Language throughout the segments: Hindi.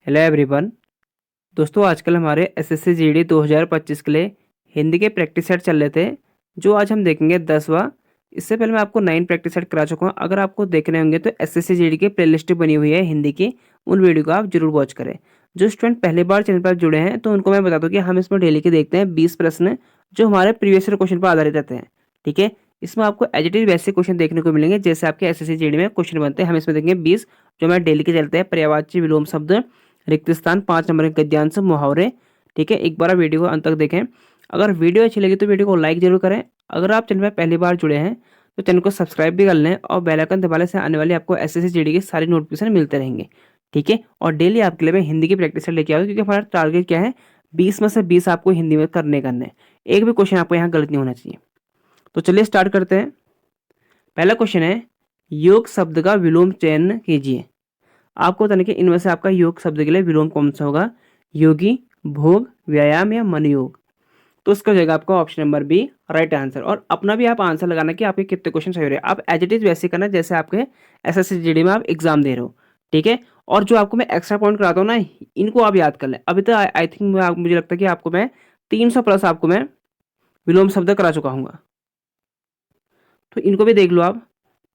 Hello everyone. दोस्तों आजकल हमारे एसएससी जीडी 2025 के लिए हिंदी के प्रैक्टिस सेट चल रहे थे, जो आज हम देखेंगे 10वां। इससे पहले मैं आपको 9 प्रैक्टिस सेट करा चुका हूँ। अगर आपको देखने होंगे तो एसएससी जीडी की प्लेलिस्ट बनी हुई है हिंदी की, उन वीडियो को आप जरूर वॉच करें। जो स्टूडेंट पहली बार चैनल पर जुड़े हैं तो उनको मैं बता दूं कि हम इसमें डेली के देखते हैं 20 प्रश्न जो हमारे प्रीवियस ईयर क्वेश्चन पर आधारित रहते हैं। ठीक है, इसमें आपको एज इट इज वैसे क्वेश्चन देखने को मिलेंगे जैसे आपके एसएससी जीडी में क्वेश्चन बनते हैं। हम इसमें देखेंगे 20 जो हमारे डेली के चलते हैं। पर्यायवाची विलोम शब्द, रिक्त स्थान, 5 नंबर के गद्यांश, मुहावरे। ठीक है, एक बार वीडियो को अंत तक देखें। अगर वीडियो अच्छी लगी तो वीडियो को लाइक जरूर करें। अगर आप चैनल पर पहली बार जुड़े हैं तो चैनल को सब्सक्राइब भी कर लें और बेल आइकन दबाने से आने वाली आपको एसएससी जीडी की सारी नोटिफिकेशन मिलते रहेंगे। ठीक है, और डेली आपके लिए मैं हिंदी की प्रैक्टिस लेके आऊँ क्योंकि हमारा टारगेट क्या है, 20 में से 20 आपको हिंदी में करने। एक भी क्वेश्चन आपको यहाँ गलत नहीं होना चाहिए। तो चलिए स्टार्ट करते हैं। पहला क्वेश्चन है, योग शब्द का विलोम चयन कीजिए। आपको बताने कि इनमें से आपका योग शब्द के लिए विलोम कौन सा होगा, योगी, भोग, व्यायाम या मन योग। तो उसका हो जाएगा आपका option number B right answer. और अपना भी आप आंसर लगाना कि आपके कितने क्वेश्चन सही हो रहे हैं। आप एज इट इज वैसे करना जैसे आपके एसएससी जीडी में आप एग्जाम दे रहे हो। ठीक है, और जो आपको मैं एक्स्ट्रा पॉइंट कराता हूँ ना, इनको आप याद कर लें। अभी तो आई थिंक मुझे लगता है कि आपको मैं 300 प्लस आपको मैं विलोम शब्द करा चुका हूँ। तो इनको भी देख लो आप।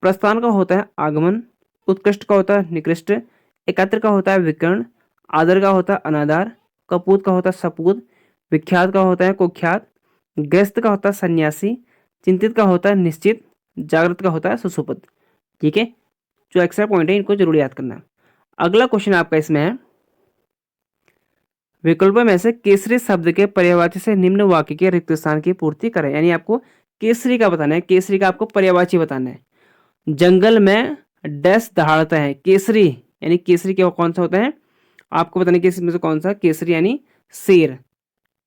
प्रस्थान का होता है आगमन, उत्कृष्ट का होता है निकृष्ट, एकत्र का होता है विकर्ण, आदर का होता है अनादर, कपूत का होता है सपूत, विख्यात का होता है कुख्यात, ग्रस्त का होता है सन्यासी, चिंतित का होता है निश्चित, जागृत का होता है सुसुप्त। ठीक है, जो एक्स्ट्रा पॉइंट है इनको जरूर याद करना। अगला क्वेश्चन आपका इसमें है, विकल्पों में से केसरी शब्द के पर्यायवाची से निम्न वाक्य के रिक्त स्थान की पूर्ति करें। यानी आपको केसरी का बताना है, केसरी का आपको पर्यायवाची बताना है। जंगल में डैश दहाड़ता है, केसरी यानी केसरी क्या कौन सा होता है आपको बताने कि इसमें से कौन सा केसरी यानी शेर।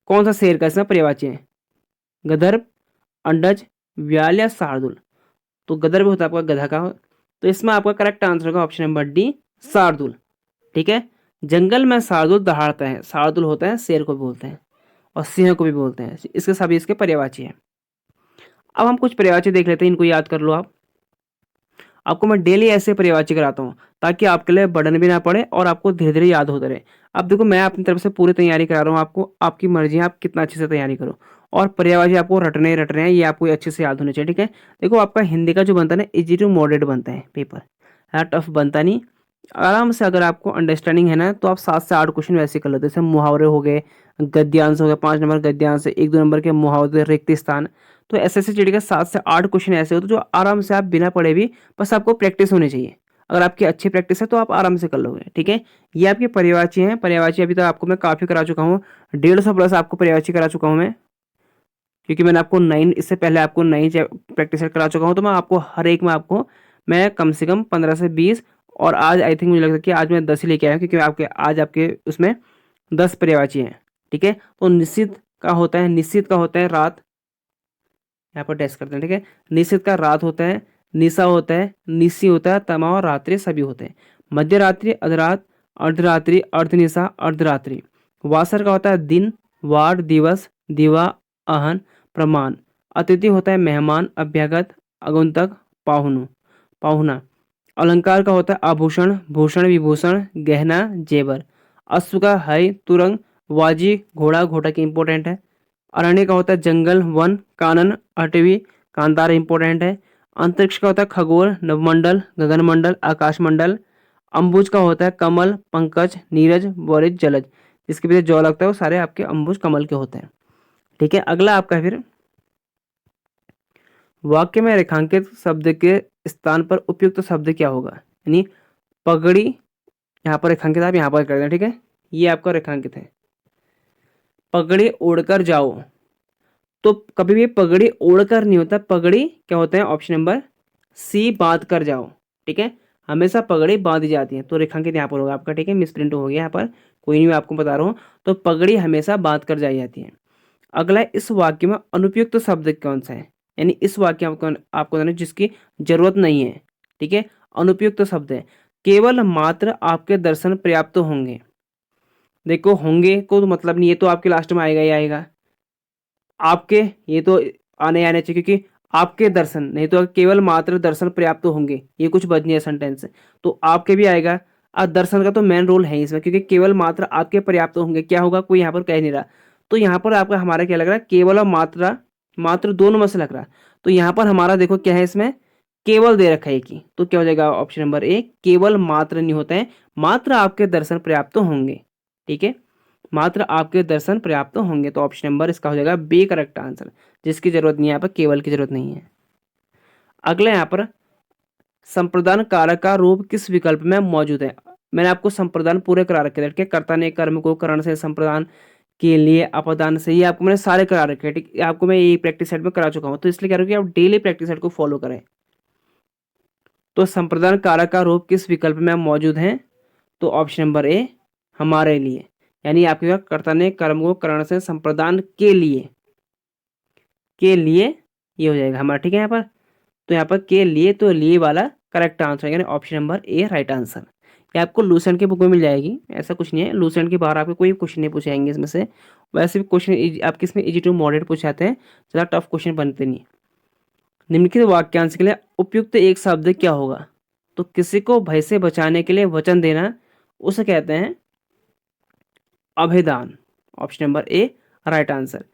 कौन सा शेर का इसमें पर्यायवाची है, गदर्भ, अंडज, व्याल या शार्दुल। तो गदर्भ होता है आपका गधा का। तो इसमें आपका करेक्ट आंसर होगा ऑप्शन नंबर डी शार्दुल। ठीक है, जंगल में शार्दुल दहाड़ता है, शार्दुल होता है शेर को भी बोलते हैं और सिंह को भी बोलते हैं। इसके सभी इसके पर्यायवाची है। अब हम कुछ पर्यायवाची देख लेते हैं, इनको याद कर लो आप। आपको मैं डेली ऐसे पर्यायवाची कराता हूँ ताकि आपके लिए बर्डन भी ना पड़े और आपको धीरे धीरे याद होते रहे। अब देखो मैं अपनी तरफ से पूरी तैयारी करा रहा हूँ आपको, आपकी मर्जी है आप कितना अच्छे से तैयारी करो। और पर्यायवाची आपको रटने हैं, ये आपको अच्छे से याद होने चाहिए। ठीक है, देखो आपका हिंदी का जो बनता है ना, इजी टू मॉडरेट बनता है पेपर, ज़्यादा टफ बनता नहीं। आराम से अगर आपको अंडरस्टैंडिंग है ना तो आप 7 से 8 क्वेश्चन वैसे कर लो। जैसे मुहावरे हो गए, गद्यांश हो गए, 5 नंबर गद्यांश, 1-2 नंबर के मुहावरे, रिक्त स्थान। तो एसएससी जीडी के 7 से 8 क्वेश्चन ऐसे होते हैं जो आराम से आप बिना पढ़े भी, बस आपको प्रैक्टिस होनी चाहिए। अगर आपकी अच्छी प्रैक्टिस है तो आप आराम से कर लोगे। ठीक है, ये आपके पर्यायवाची हैं। पर्यायवाची अभी तक आपको मैं काफ़ी करा चुका हूँ, 150 प्लस आपको पर्यायवाची करा चुका हूँ मैं, क्योंकि मैंने आपको 9 इससे पहले आपको 9 प्रैक्टिस करा चुका हूँ। तो मैं आपको हर एक में आपको मैं कम से कम 15 से 20, और आज आई थिंक मुझे लगता है कि आज मैं 10 ही लेके आया हूँ क्योंकि आपके आज आपके उसमें 10 पर्यायवाची हैं। ठीक है, तो निश्चित का होता है, निश्चित का होता है रात, यहाँ पर टेस्ट करते हैं। ठीक है, निश्चित का रात होता है, निशा होता है, निशी होता है, तमा और रात्रि सभी होते हैं। मध्य रात्रि, अधरात, अर्धरात्रि, अर्धनिशा, अर्धरात्रि। वासर का होता है दिन, वार, दिवस, दिवा, अहन, प्रमाण। अतिथि होता है मेहमान, अभ्यागत, आगंतुक, पाहुनु, पाहुना। अलंकार का होता है आभूषण, भूषण, विभूषण, गहना, जेवर। अश्व का है तुरंग, वाजी, घोड़ा, घोड़ा की इंपॉर्टेंट है। अरण्य का होता है जंगल, वन, कानन, अटवी, कांतार इंपॉर्टेंट है। अंतरिक्ष का होता है खगोल, नवमंडल, गगनमंडल, आकाशमंडल। अंबुज का होता है कमल, पंकज, नीरज, वरिज, जलज। जिसके पीछे जौ लगता है वो सारे आपके अंबुज कमल के होते हैं। ठीक है, अगला आपका फिर, वाक्य में रेखांकित शब्द के स्थान पर उपयुक्त शब्द क्या होगा। यानी पगड़ी, यहाँ पर रेखांकित आप यहाँ पर कर दें। ठीक है, ये आपका रेखांकित है। पगड़ी ओढ़कर जाओ, तो कभी भी पगड़ी ओढ़कर नहीं होता, पगड़ी क्या होता है ऑप्शन नंबर सी बांध कर जाओ। ठीक है, हमेशा पगड़ी बांधी जाती है। तो रेखांकित यहाँ पर होगा आपका। ठीक है, मिसप्रिंट हो गया यहाँ पर, कोई नहीं, मैं आपको बता रहा हूँ। तो पगड़ी हमेशा बांध कर जाई जाती है। अगला है, इस वाक्य में अनुपयुक्त शब्द कौन सा है। यानी इस वाक्य में आपको बताना जिसकी जरूरत नहीं है। ठीक है, अनुपयुक्त शब्द है, केवल मात्र आपके दर्शन पर्याप्त होंगे। देखो होंगे को तो मतलब नहीं, ये तो आपके लास्ट में आएगा ही आएगा। आपके ये तो आने आने चाहिए, क्योंकि आपके दर्शन नहीं तो केवल मात्र दर्शन पर्याप्त होंगे, ये कुछ बदनीय सेंटेंस है। तो आपके भी आएगा, अब दर्शन का तो मेन रोल है ही इसमें, क्योंकि केवल मात्रा आपके पर्याप्त होंगे, क्या होगा कोई यहाँ पर कह नहीं रहा। तो यहाँ पर आपका हमारा क्या लग रहा है, केवल और मात्रा, मात्र दोनों में से लग रहा है। तो यहाँ पर हमारा देखो क्या है, इसमें केवल दे रखा है एक ही, तो क्या हो जाएगा ऑप्शन नंबर ए, केवल मात्र नहीं होते हैं, मात्र आपके दर्शन पर्याप्त होंगे। ठीक है, मात्र आपके दर्शन पर्याप्त होंगे, तो ऑप्शन नंबर इसका हो जाएगा बी करेक्ट आंसर, जिसकी जरूरत नहीं है, यहाँ पर केवल की जरूरत नहीं है। अगला यहाँ पर संप्रदान कारक का रूप किस विकल्प में मौजूद है। मैंने आपको संप्रदान पूरे करा रखे थे, कर्ता ने कर्म को करण से, संप्रदान के लिए, अपदान से, ये आपको मैंने सारे करा रखे हैं। ठीक, आपको मैं ये प्रैक्टिस सेट में करा चुका हूँ, तो इसलिए कह रहा हूँ कि आप डेली प्रैक्टिस सेट को फॉलो करें। तो संप्रदान कारक का रूप किस विकल्प में मौजूद है, तो ऑप्शन नंबर ए हमारे लिए, यानी आपके कर्ता ने कर्म को करण से, संप्रदान के लिए ये हो जाएगा हमारा। ठीक है, यहाँ पर तो यहाँ पर के लिए, तो लिए वाला करेक्ट आंसर है, यानी option number A right answer. ये आपको लूसेंट की बुक में मिल जाएगी, ऐसा कुछ नहीं है, लूसेंट के बाहर आपको कोई क्वेश्चन नहीं पूछे जाएंगे इसमें से। वैसे भी क्वेश्चन आपके इसमें इजी टू मॉडरेट पूछे जाते हैं, ज़्यादा टफ क्वेश्चन बनते नहीं। निम्नलिखित वाक्यांश के लिए उपयुक्त एक शब्द क्या होगा, तो किसी को भय से बचाने के लिए वचन देना, उसे कहते हैं अभिदान, option number A right answer.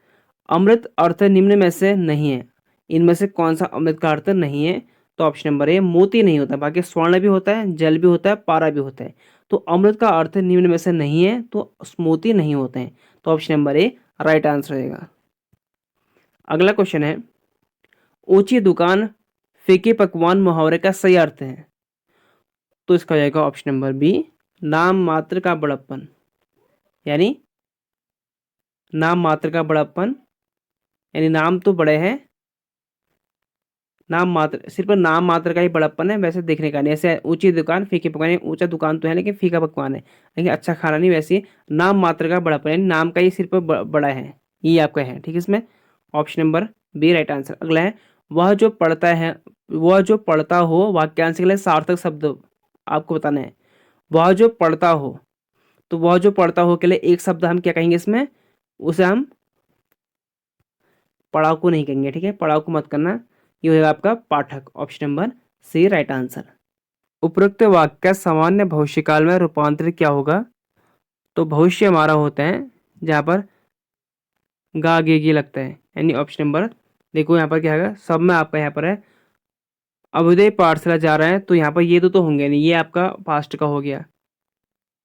अमृत अर्थ निम्न में से नहीं है, इनमें से कौन सा अमृत का अर्थ नहीं है, तो ऑप्शन नंबर ए मोती नहीं होता, बाकी स्वर्ण भी होता है, जल भी होता है, पारा भी होता है। तो अमृत का अर्थ निम्न में से नहीं है, तो मोती नहीं होते हैं, तो option number A right answer रहेगा। अगला क्वेश्चन है, ऊंची दुकान फीके पकवान मुहावरे का सही अर्थ है, तो इसका हो जाएगा ऑप्शन नंबर बी नाम मात्र का बड़प्पन, यानी नाम मात्र का बड़प्पन, यानी नाम तो बड़े हैं, नाम मात्र, सिर्फ नाम मात्र का ही बड़प्पन है, वैसे देखने का नहीं। ऐसे ऊंची दुकान फीके पकवान, ऊंचा दुकान तो है लेकिन फीका पकवान है, लेकिन अच्छा खाना नहीं, वैसे नाम मात्र का बड़प्पन, यानी नाम का ही सिर्फ बड़ा है, ये आपका है। ठीक है, इसमें option number B right answer. अगला है, वह जो पढ़ता है, वह जो पढ़ता हो, वाक्यांश के लिए सार्थक शब्द आपको बताना है। वह जो पढ़ता हो, तो वह जो पढ़ता हो के लिए एक शब्द हम क्या कहेंगे इसमें, उसे हम पढ़ाकू नहीं कहेंगे। ठीक है, पढ़ाकू मत करना, ये होगा आपका पाठक, option number C right answer. उपरोक्त वाक्य का सामान्य भविष्यकाल में रूपांतरित क्या होगा, तो भविष्य हमारा होता है जहाँ पर गा गे लगता है, यानी ऑप्शन नंबर, देखो यहाँ पर क्या है, सब में आपका यहाँ पर है अभ्युदय पाठशाला जा रहे हैं, तो यहाँ पर ये तो होंगे नहीं, ये आपका पास्ट का हो गया।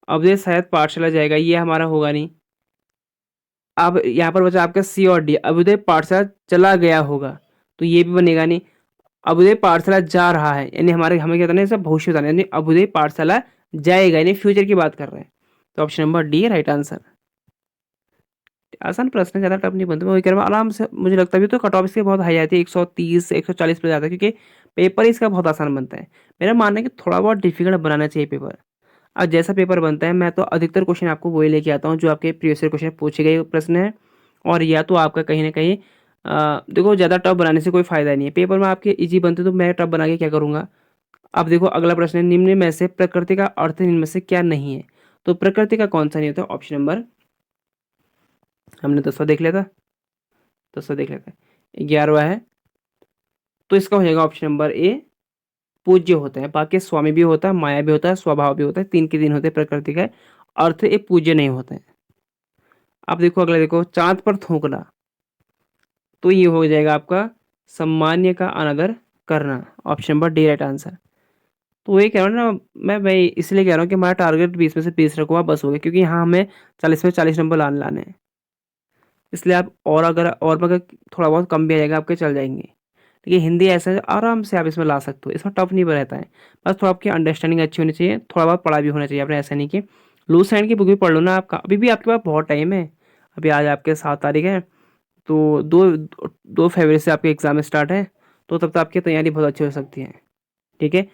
अभ्युदय शायद पाठशाला जाएगा, ये हमारा होगा नहीं। अब यहाँ पर बचा आपका सी और डी, अभ्युदय पाठशाला चला गया होगा, तो ये भी बनेगा नहीं। अभ्युदय पाठशाला जा रहा है, यानी हमारे हमें क्या बताना है, सब भविष्य बताना है, यानी अभ्युदय पाठशाला जाएगा, यानी फ्यूचर की बात कर रहे हैं, तो option number D right answer. आसान प्रश्न, ज़्यादा टफ नहीं बनते, मैं वही कह रहा हूँ आराम से, मुझे लगता है भी तो कट ऑफ इसके बहुत हाई आती है, 130 140 पे जाता है, क्योंकि पेपर इसका बहुत आसान बनता है। मेरा मानना है कि थोड़ा बहुत डिफिकल्ट बनाना चाहिए पेपर। अब जैसा पेपर बनता है, मैं तो अधिकतर क्वेश्चन आपको वही लेके आता हूँ जो आपके प्रीवियस ईयर क्वेश्चन पूछे गए प्रश्न है, और या तो आपका कहीं ना कहीं देखो ज़्यादा टफ बनाने से कोई फायदा नहीं है, पेपर में आपके इजी बनते तो मैं टफ बना के क्या करूँगा। अब देखो अगला प्रश्न है, निम्न में से प्रकृति का अर्थ निम्न में से क्या नहीं है, तो प्रकृति का कौन सा नहीं होता, ऑप्शन नंबर, हमने 10वां देख लिया था, 10वां देख लिया था, 11वां है, तो इसका हो जाएगा ऑप्शन नंबर ए पूज्य होता है। बाकी स्वामी भी होता है, माया भी होता है, स्वभाव भी होता है, तीन के दिन होते हैं प्रकृति का, अर्थ एक पूज्य नहीं होता है। अब देखो अगला, देखो चांद पर थूकना, तो ये हो जाएगा आपका सम्मान्य का अनादर करना, option number D right answer. तो वही कह रहा हूँ ना, मैं इसलिए कह रहा हूँ कि हमारा टारगेट 20 में से 20 रखूँगा बस हो गया, क्योंकि यहाँ हमें 40 में 40 नंबर लाने हैं, इसलिए आप और अगर थोड़ा बहुत कम भी आ जाएगा आपके चल जाएंगे। देखिए हिंदी ऐसा है, आराम से आप इसमें ला सकते हो, इसमें टफ नहीं रहता है, बस थोड़ा आपकी अंडरस्टैंडिंग अच्छी होनी चाहिए, थोड़ा बहुत पढ़ा भी होना चाहिए आपने, ऐसा नहीं कि लूज हैंड की बुक भी पढ़ लो ना, आपका अभी भी आपके पास बहुत टाइम है। अभी आज आपके 7 तारीख है, तो 2 फरवरी से आपके एग्ज़ाम स्टार्ट है, तो तब तक आपकी तैयारी बहुत अच्छी हो सकती है। ठीक है,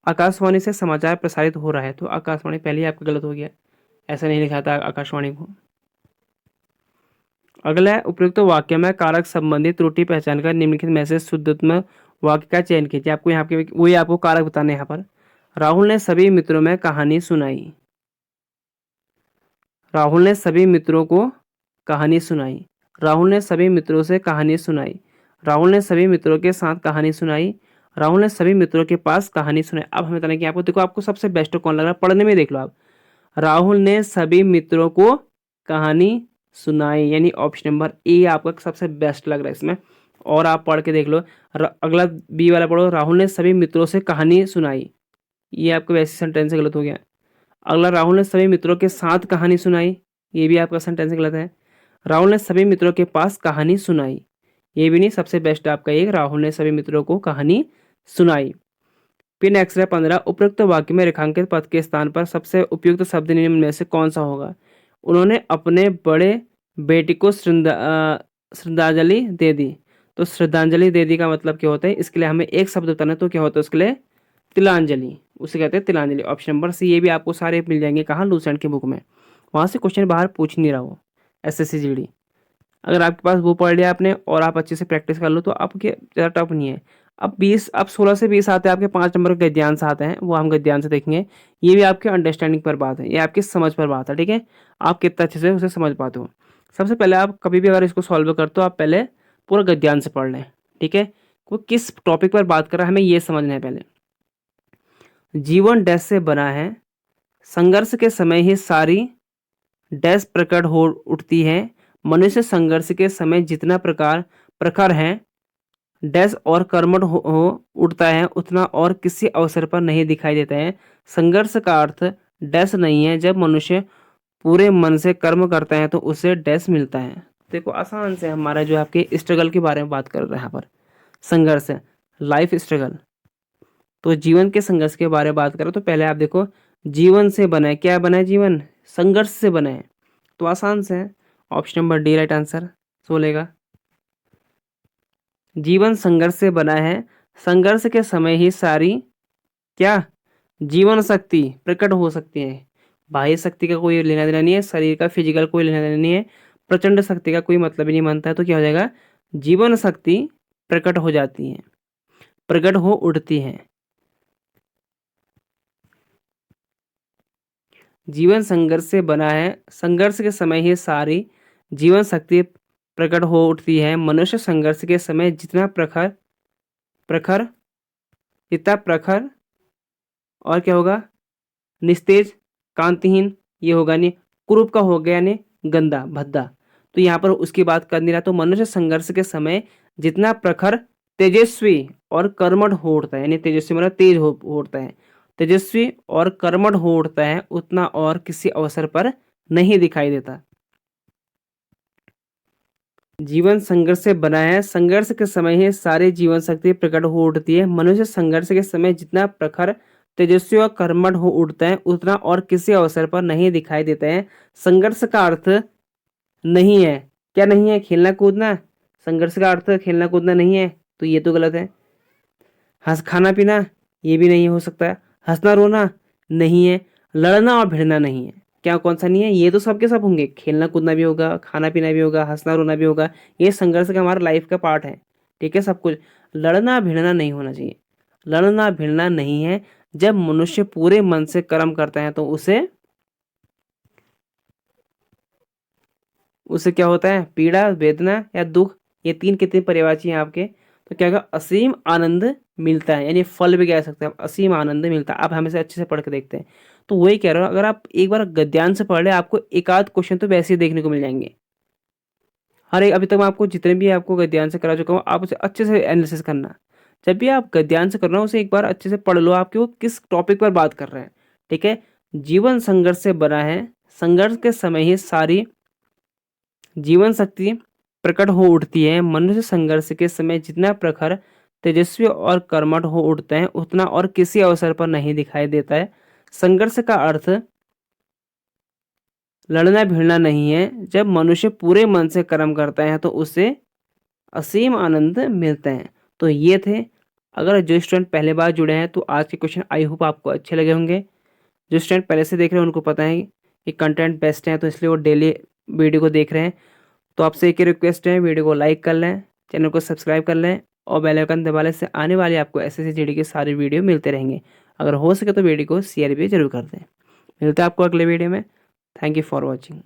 आकाशवाणी से समाचार प्रसारित हो रहा है, तो आकाशवाणी पहले ही आपका गलत हो गया, ऐसा नहीं लिखा था आकाशवाणी को। अगला है, उपयुक्त वाक्य में कारक संबंधी त्रुटि पहचान कर निम्नलिखित में से शुद्धतम वाक्य का चयन कीजिए। आपको यहाँ पे वही आपको कारक बताने यहाँ पर। राहुल ने सभी मित्रों में कहानी सुनाई, राहुल ने सभी मित्रों को कहानी सुनाई, राहुल ने सभी मित्रों से कहानी सुनाई, राहुल ने सभी मित्रों के साथ कहानी सुनाई, राहुल ने सभी मित्रों के पास कहानी सुनाई। अब हमें बताना है कि आपको, देखो आपको सबसे बेस्ट कौन लग रहा है, पढ़ने में देख लो आप। राहुल ने सभी मित्रों को कहानी सुनाई, यानी ऑप्शन नंबर ए आपका सबसे बेस्ट लग रहा है इसमें। और आप पढ़ के देख लो। अगला बी वाला पढ़ो, राहुल ने सभी मित्रों से कहानी सुनाई, ये आपका वैसे सेंटेंस गलत हो गया। अगला, राहुल ने सभी मित्रों के साथ कहानी सुनाई, ये भी आपका सेंटेंस गलत है। राहुल ने सभी मित्रों के पास कहानी सुनाई, ये भी नहीं। सबसे बेस्ट आपका एक, राहुल ने सभी मित्रों को कहानी सुनाई। फिर नेक्स्ट है 15, उपरोक्त वाक्य में रेखांकित पद के स्थान पर सबसे उपयुक्त शब्द निम्न में से कौन सा होगा। उन्होंने अपने बड़े बेटे को श्रद्धांजलि दे दी। तो श्रद्धांजलि दे दी का मतलब क्या होता है, इसके लिए हमें एक शब्द बताना है, तो क्या होता है उसके लिए, तिलांजलि, उसे कहते हैं तिलांजलि। ऑप्शन नंबर सी, ये भी आपको सारे मिल जाएंगे कहाँ, लूसेंट की बुक में, वहाँ से क्वेश्चन बाहर पूछ नहीं रहा हो, SSC GD। अगर आपके पास वो पढ़ लिया आपने और आप अच्छे से प्रैक्टिस कर लो तो आपके ज़्यादा टफ नहीं है। अब 16 से 20 आते हैं आपके 5 नंबर के गद्यांश आते हैं, वो हम गद्यांश से देखेंगे। ये भी आपके अंडरस्टैंडिंग पर बात है, ये आपकी समझ पर बात है, ठीक है, आप कितना अच्छे से उसे समझ पाते हो। सबसे पहले आप कभी भी अगर इसको सॉल्व करते हो, आप पहले पूरा गद्यांश से पढ़ लें, ठीक है। वो किस टॉपिक पर बात कर रहा है हमें ये समझना है पहले। जीवन डैश से बना है, संघर्ष के समय ही सारी डैश प्रकट हो उठती है, मनुष्य संघर्ष के समय जितना प्रखर है डैश और कर्मठ हो उठता है, उतना और किसी अवसर पर नहीं दिखाई देता है। संघर्ष का अर्थ डैश नहीं है, जब मनुष्य पूरे मन से कर्म करता है तो उसे डैश मिलता है। देखो आसान से हमारा जो आपके स्ट्रगल के बारे में बात कर रहे हैं यहाँ पर, संघर्ष, लाइफ स्ट्रगल। तो जीवन के संघर्ष के बारे में बात करें तो पहले आप देखो, जीवन से बना है, क्या बना है, जीवन संघर्ष से बना है, तो आसान से है, option number D right answer बोलेगा। जीवन संघर्ष से बना है, संघर्ष के समय ही सारी क्या जीवन शक्ति प्रकट हो सकती है। बाह्य शक्ति का कोई लेना देना नहीं है, शरीर का फिजिकल कोई लेना देना नहीं है, प्रचंड शक्ति का कोई मतलब ही नहीं मानता है, तो क्या हो जाएगा, जीवन शक्ति प्रकट हो जाती है, प्रकट हो उठती है। जीवन संघर्ष से बना है, संघर्ष के समय ही सारी जीवन शक्ति प्रकट हो उठती है, मनुष्य संघर्ष के समय जितना प्रखर प्रखर जितना प्रखर और क्या होगा, निस्तेज, कांतिहीन, ये होगा नहीं, कुरूप का हो गया यानी गंदा भद्दा। तो यहाँ पर उसकी बात कर नहीं रहा, तो मनुष्य संघर्ष के समय जितना प्रखर, तेजस्वी और कर्मठ हो उठता है, यानी तेजस्वी मतलब तेज हो उठता है, तेजस्वी और कर्मठ हो उठता है, उतना और किसी अवसर पर नहीं दिखाई देता। जीवन संघर्ष से बना है, संघर्ष के समय ही सारी जीवन शक्ति प्रकट हो उठती है, मनुष्य संघर्ष के समय जितना प्रखर, तेजस्वी और कर्मठ हो उठता है, उतना और किसी अवसर पर नहीं दिखाई देता है। संघर्ष का अर्थ नहीं है, क्या नहीं है, खेलना कूदना, संघर्ष का अर्थ खेलना कूदना नहीं है, तो ये तो गलत है। हंस खाना पीना, ये भी नहीं हो सकता। हंसना रोना नहीं है, लड़ना और भिड़ना नहीं है, क्या कौन सा नहीं है, ये तो सबके सब होंगे, खेलना कूदना भी होगा, खाना पीना भी होगा, हंसना रोना भी होगा, ये संघर्ष का हमारा लाइफ का पार्ट है, ठीक है, सब कुछ। लड़ना भिड़ना नहीं होना चाहिए, लड़ना भिड़ना नहीं है, जब मनुष्य पूरे मन से कर्म करता है तो उसे क्या होता है, पीड़ा, वेदना या दुख, ये तीन कितने पर्यायवाची हैं आपके, तो क्या होगा, असीम आनंद मिलता है, यानी फल भी कह सकते हैं आप, असीम आनंद मिलता है। आप हमें से अच्छे से पढ़ के देखते हैं, तो वही कह रहा हूँ, अगर आप एक बार गद्यांश से पढ़ ले, आपको एक आध क्वेश्चन तो वैसे ही देखने को मिल जाएंगे। हर एक, अभी तक मैं आपको जितने भी आपको गद्यांश से करा चुका हूँ, आप उसे अच्छे से एनालिसिस करना। जब भी आप गद्यांश कर रहे हो उसे एक बार अच्छे से पढ़ लो, आपके वो किस टॉपिक पर बात कर रहे हैं, ठीक है। जीवन संघर्ष से बना है, संघर्ष के समय ही सारी जीवन शक्ति प्रकट हो उठती है, मनुष्य संघर्ष के समय जितना प्रखर, तेजस्वी और कर्मठ हो उठते हैं, उतना और किसी अवसर पर नहीं दिखाई देता है। संघर्ष का अर्थ लड़ना भिड़ना नहीं है, जब मनुष्य पूरे मन से कर्म करता है तो उसे असीम आनंद मिलता है। तो ये थे, अगर जो स्टूडेंट पहले बार जुड़े हैं तो आज के क्वेश्चन आई होप आपको अच्छे लगे होंगे। जो स्टूडेंट पहले से देख रहे हैं उनको पता है कि कंटेंट बेस्ट है, तो इसलिए वो डेली वीडियो को देख रहे हैं। तो आपसे एक ही रिक्वेस्ट है, वीडियो को लाइक कर लें, चैनल को सब्सक्राइब कर लें और बेल आइकन दबाने से आने वाले आपको SSC GD के सारे वीडियो मिलते रहेंगे। अगर हो सके तो वीडियो को शेयर भी जरूर कर दें। मिलते हैं आपको अगले वीडियो में। Thank you for watching.